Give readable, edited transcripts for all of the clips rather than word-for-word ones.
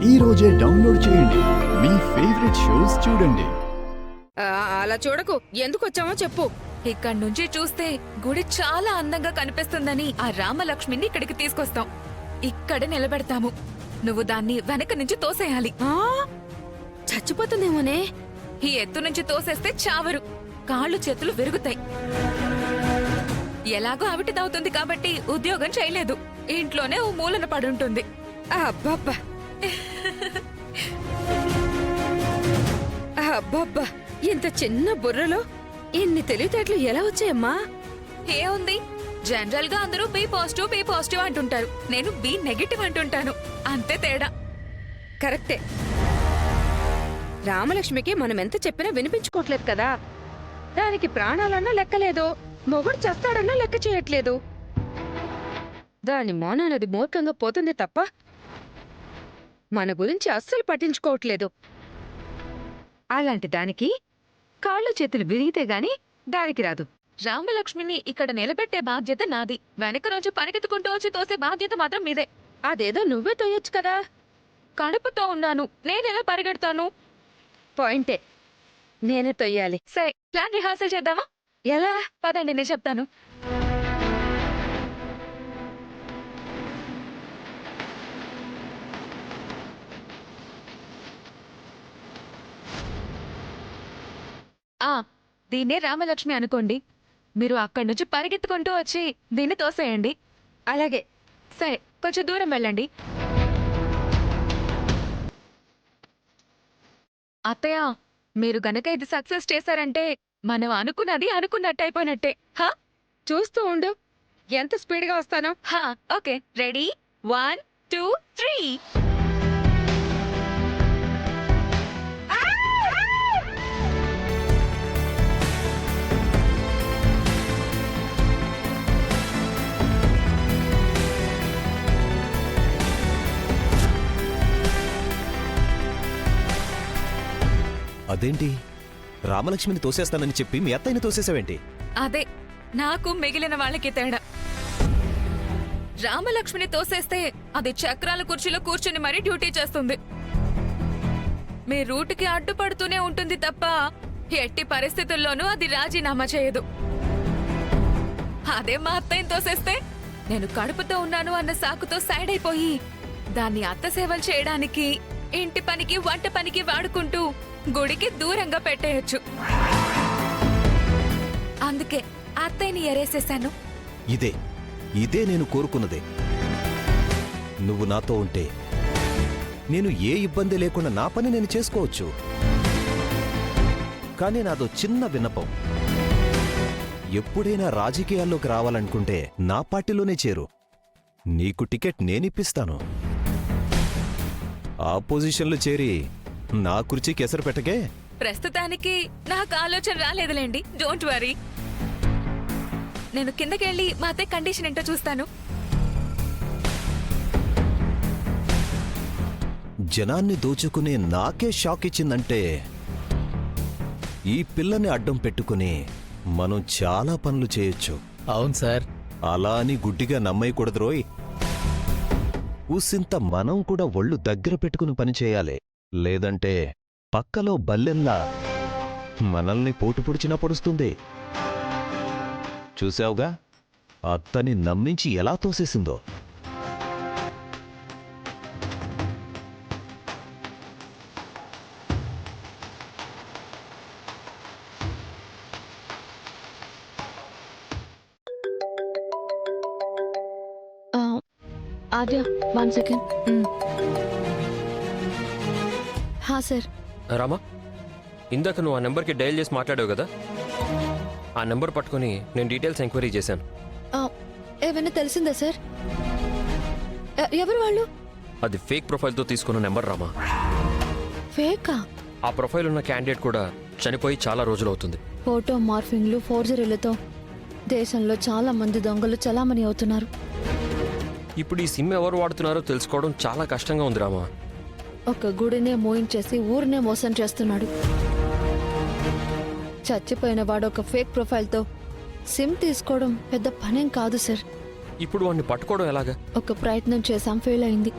ఈ రోజే డౌన్లోడ్ చేయండి. మీ ఫేవరెట్ షోస్ చూడండి. అలా చూడకు. ఎందుకు వచ్చామో చెప్పు. ఇక్కడి నుంచి చూస్తే గుడి చాలా అందంగా కనిపిస్తుందని ఆ రామలక్ష్మిని ఇక్కడికి తీసుకొస్తాం. ఇక్కడ నిలబెడతాము. నువ్వు దాన్ని వెనక నుంచి తోసేయాలి. చచ్చిపోతుందేమోనే. ఈ ఎత్తు నుంచి తోసేస్తే చావరు. కాళ్ళు చేతులు విరుగుతాయి. ఎలాగో అవిటిదవుతుంది కాబట్టి ఉద్యోగం చేయలేదు. ఇంట్లోనే ఓ మూలన పడుంటుంది. అబ్బబ్బా అబ్బబ్బా, ఇంత చిన్న బుర్రలో ఇన్ని తెలివితేటలు ఎలా వచ్చాయమ్మా? ఏముంది, జనరల్ గా అందరూ బి పాజిటివ్ అంటుంటారు. నేను బి నెగటివ్ అంటుంటాను. అంతే తేడా. కరెక్టే. రామలక్ష్మికి మనం ఎంత చెప్పినా వినిపించుకోవట్లేదు కదా. దానికి ప్రాణాలన్నా లెక్కలేదు, మొగుడు చస్తాడన్నా లెక్క చేయట్లేదు. దాని మౌనానది మూర్ఖంగా పోతుంది తప్ప మన గురించి అస్సలు పట్టించుకోవట్లేదు. అలాంటి దానికి కాళ్ళు చేతులు విరిగితే గాని దానికి రాదు. రామలక్ష్మిని ఇక్కడ నిలబెట్టే బాధ్యత నాది. వెనక నుంచి పరిగెత్తుకుంటూ వచ్చి తోసే బాధ్యత మాత్రం మీదే. అదేదో నువ్వే తోయొచ్చు కదా. కడుపుతో ఉన్నాను, నేనెలా పరిగెడతాను? పాయింటే, నేనే తొయ్యాలి. సరే, ప్లాన్ రిహార్సల్ చేద్దామా? ఎలా? పదండి, నేను చెప్తాను. దీన్నే రామలక్ష్మి అనుకోండి. మీరు అక్కడి నుంచి పరిగెత్తుకుంటూ వచ్చి దీన్ని తోసేయండి. అలాగే. సరే, కొంచెం దూరం వెళ్ళండి. అత్తయ్య, మీరు గనక ఇది సక్సెస్ చేశారంటే మనం అనుకున్నది అనుకున్నట్టు అయిపోయినట్టే. చూస్తూ ఉండు, ఎంత స్పీడ్గా వస్తానో. Okay, ready? 1 2 3. అదేంటి, రామలక్ష్మిని తోసేస్తానని చెప్పి మీ అత్తయ్యని తోసేసావేంటి? అదే నాకు మిగిలిన వాళ్ళకి తేడా. రామలక్ష్మిని తోసేస్తే అది చక్రాల కుర్చీలో కూర్చుని మరీ డ్యూటీ చేస్తుంది. మీ రూటుకి అడ్డుపడుతూనే ఉంటుంది తప్ప ఎట్టి పరిస్థితుల్లోనూ అది రాజీనామా చేయదు. అదే మా అత్తయ్యని తోసేస్తే నేను కడుపుతో ఉన్నాను అన్న సాకుతో సైడ్ అయిపోయి దాన్ని అత్త సేవలు చేయడానికి, ఇంటి పనికి వంట పనికి వాడుకుంటూ గుడికి దూరంగా పెట్టేయచ్చు. అందుకే అత్తయ్యని ఎరేసేశాను. ఇదే నేను కోరుకున్నదే. నువ్వు నాతో ఉంటే నేను ఏ ఇబ్బంది లేకుండా నా పని నేను చేసుకోవచ్చు. కానీ నాదో చిన్న విన్నపం. ఎప్పుడైనా రాజకీయాల్లోకి రావాలనుకుంటే నా పార్టీలోనే చేరు. నీకు టికెట్ నేనిప్పిస్తాను. ఆ పొజిషన్లో చేరి నా కుర్చీకి ఎసరు పెట్టకే. ప్రస్తుతానికి నాకు ఆలోచన రాలేదులేండి. Don't worry. నేను కిందకెళ్ళి మా అత్తయ్య కండిషన్ ఏంటో చూస్తాను. జనాన్ని దోచుకునే నాకే షాక్ ఇచ్చిందంటే ఈ పిల్లని అడ్డం పెట్టుకుని మనం చాలా పనులు చేయొచ్చు. అవును సార్. అలా అని గుడ్డిగా నమ్మేయకూడదు రోయ్. ఊసింత మనం కూడా ఒళ్ళు దగ్గర పెట్టుకుని పనిచేయాలి. లేదంటే పక్కలో బల్లెల్లా మనల్ని పోటు పొడిచినా పొడుస్తుంది. చూశావుగా, అత్తని నమ్మించి ఎలా తోసేసిందో. ఆద్య, 1 సెకండ్. సార్. రామా, ఇందాక నువ్వు ఆ నెంబర్కి డయల్ చేసి మాట్లాడావు కదా, ఆ నెంబర్ పట్టుకుని నేను డీటెయిల్స్ ఎంక్వైరీ చేశాను. ఏమైనా తెలిసిందా సార్? ఎవరు వాళ్ళు? అది ఫేక్ ప్రొఫైల్తో తీసుకున్న నెంబర్ రామా. ఫేకా? ఆ ప్రొఫైల్ ఉన్న క్యాండిడేట్ కూడా చనిపోయి చాలా రోజులవుతుంది. ఫోటో మార్ఫింగ్లు, ఫోర్జరీలతో దేశంలో చాలా మంది దొంగలు చలామణి అవుతున్నారు. ఇప్పుడు ఈ సిమ్ ఎవరు వాడుతున్నారో తెలుసుకోవడం చాలా కష్టంగా ఉంది రామా. ఒక గుడినే మోయించేసి ఊరినే మోసం చేస్తున్నాడు. చచ్చిపోయిన వాడు ఒక ఫేక్ ప్రొఫైల్తో సిమ్ తీసుకోవడం పెద్ద పనేం కాదు సార్. ఇప్పుడు వాడిని పట్టుకోవడం ఎలాగా? ఒక ప్రయత్నం చేశాం, ఫెయిల్ అయింది.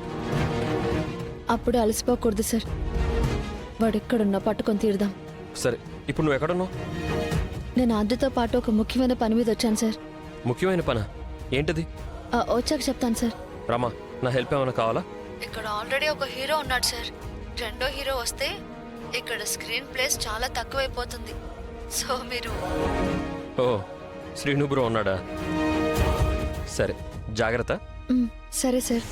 అప్పుడే అలసిపోకూడదు సార్. వాడు ఎక్కడున్నా పట్టుకొని తీరుదాం. సరే ఇప్పుడు నువ్వు ఎక్కడున్నావు? నేను ఆద్యతో పాటు ఒక ముఖ్యమైన పని మీద వచ్చాను సార్. ముఖ్యమైన పనా? ఏంటది? వచ్చాక చెప్తాను సార్. రామా, నా హెల్ప్ ఏమైనా కావాలా? ఇక్కడ ఆల్రెడీ ఒక హీరో ఉన్నాడు సార్. రెండో హీరో వస్తే ఇక్కడ స్క్రీన్ ప్లేస్ చాలా తక్కువైపోతుంది. సో మీరు ఓ, శ్రీను బ్రో ఉన్నాడా? సరే, జాగ్రత్త. సరే సార్.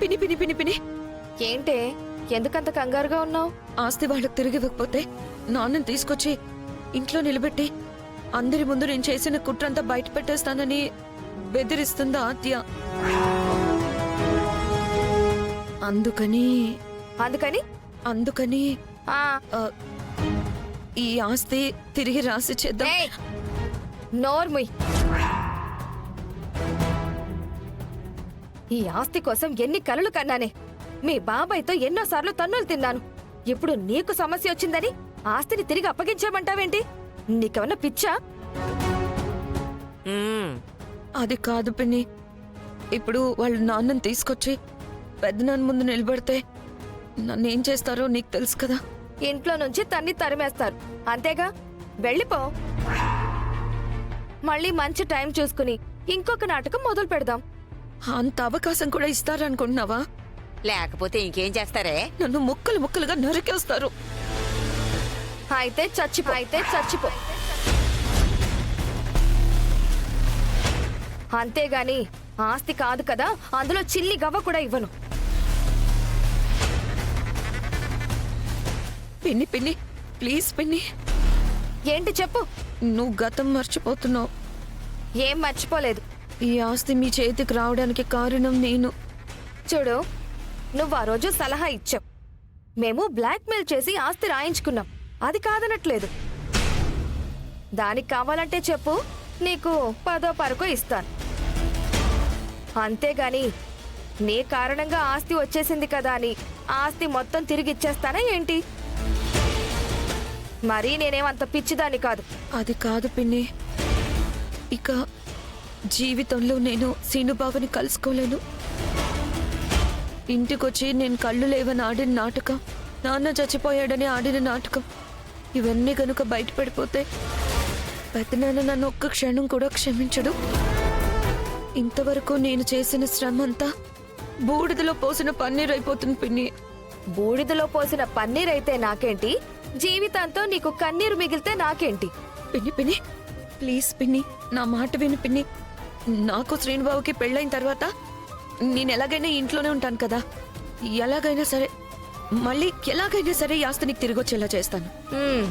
పిని పిని పిని పిని ఏంటే ఎందుకంత కంగారుగా ఉన్నావు? ఆస్తి వాళ్ళకి తిరిగి ఇవ్వకపోతే నాన్నని తీసుకొచ్చి ఇంట్లో నిలబెట్టి అందరి ముందు నేను చేసిన కుట్రంతా బయట పెట్టేస్తానని బెదిరిస్తుందా ఆద్య. అందుకని అందుకని అందుకని ఆ, ఈ ఆస్తి తిరిగి రాసి చేద్దాం. ఏయ్, నోర్ముయ్. ఈ ఆస్తి కోసం ఎన్ని కలలు కన్నానే. మీ బాబాయ్తో ఎన్నోసార్లు తన్నులు తిన్నాను. ఇప్పుడు నీకు సమస్య వచ్చిందని ఆస్తిని తిరిగి అప్పగించేమంటావేంటి? నీకేమన్నా పిచ్చా? అది కాదు పిన్ని. ఇప్పుడు వాళ్ళ నాన్నని తీసుకొచ్చి పెద్దనాన్న ముందు నిలబడితే నన్నేం చేస్తారో నీకు తెలుసు కదా. ఇంట్లో నుంచి తన్ని తరిమేస్తారు అంతేగా. వెళ్ళిపో. మళ్ళీ మంచి టైం చూసుకుని ఇంకొక నాటకం మొదలు పెడదాం. అంత అవకాశం కూడా ఇస్తారనుకుంటున్నావా? లేకపోతే ఇంకేం చేస్తారే? నన్ను ముక్కలు ముక్కలుగా నరికేస్తారు. అయితే చచ్చిపో. అంతేగాని ఆస్తి కాదు కదా, అందులో చిల్లి గవ్వ కూడా ఇవ్వను. పిన్ని పిన్ని ప్లీజ్ పిన్ని. ఏంటి చెప్పు. నువ్వు గతం మర్చిపోతున్నావు. ఏం మర్చిపోలేదు. ఈ ఆస్తి మీ చేతికి రావడానికి కారణం నేను. చూడు, నువ్వు ఆ రోజు సలహా ఇచ్చావు. మేము బ్లాక్మెయిల్ చేసి ఆస్తి రాయించుకున్నాం. అది కాదనట్లేదు. దానికి కావాలంటే చెప్పు, నీకు 10వ పరకో ఇస్తాను. అంతేగాని నీ కారణంగా ఆస్తి వచ్చేసింది కదా అని ఆస్తి మొత్తం తిరిగి ఇచ్చేస్తానా ఏంటి? మరీ నేనేమంత పిచ్చిదాన్ని కాదు. అది కాదు పిన్ని. ఇక జీవితంలో నేను సీనుబాబుని కలుసుకోలేను. ఇంటికొచ్చి నేను కళ్ళు లేవని ఆడిన నాటకం, నాన్న చచ్చిపోయాడని ఆడిన నాటకం, ఇవన్నీ గనుక బయటపడిపోతే పెద్దనాన్న నన్ను ఒక్క క్షణం కూడా క్షమించడు. ఇంతవరకు నేను చేసిన శ్రమ అంతా బూడిదలో పోసిన పన్నీర్ అయిపోతుంది పిన్ని. బూడిదలో పోసిన పన్నీర్ అయితే నాకేంటి, జీవితంతో నీకు కన్నీరు మిగిలితే నాకేంటి? పిన్ని పిన్ని ప్లీజ్ పిన్ని, నా మాట విని పిన్ని. నాకు శ్రీనుబాబుకి పెళ్ళైన తర్వాత నేను ఎలాగైనా ఇంట్లోనే ఉంటాను కదా. ఎలాగైనా సరే మళ్ళీ ఎలాగైనా సరే ఈ ఆస్తి నీకు తిరిగి వచ్చేలా చేస్తాను. మ్మ్.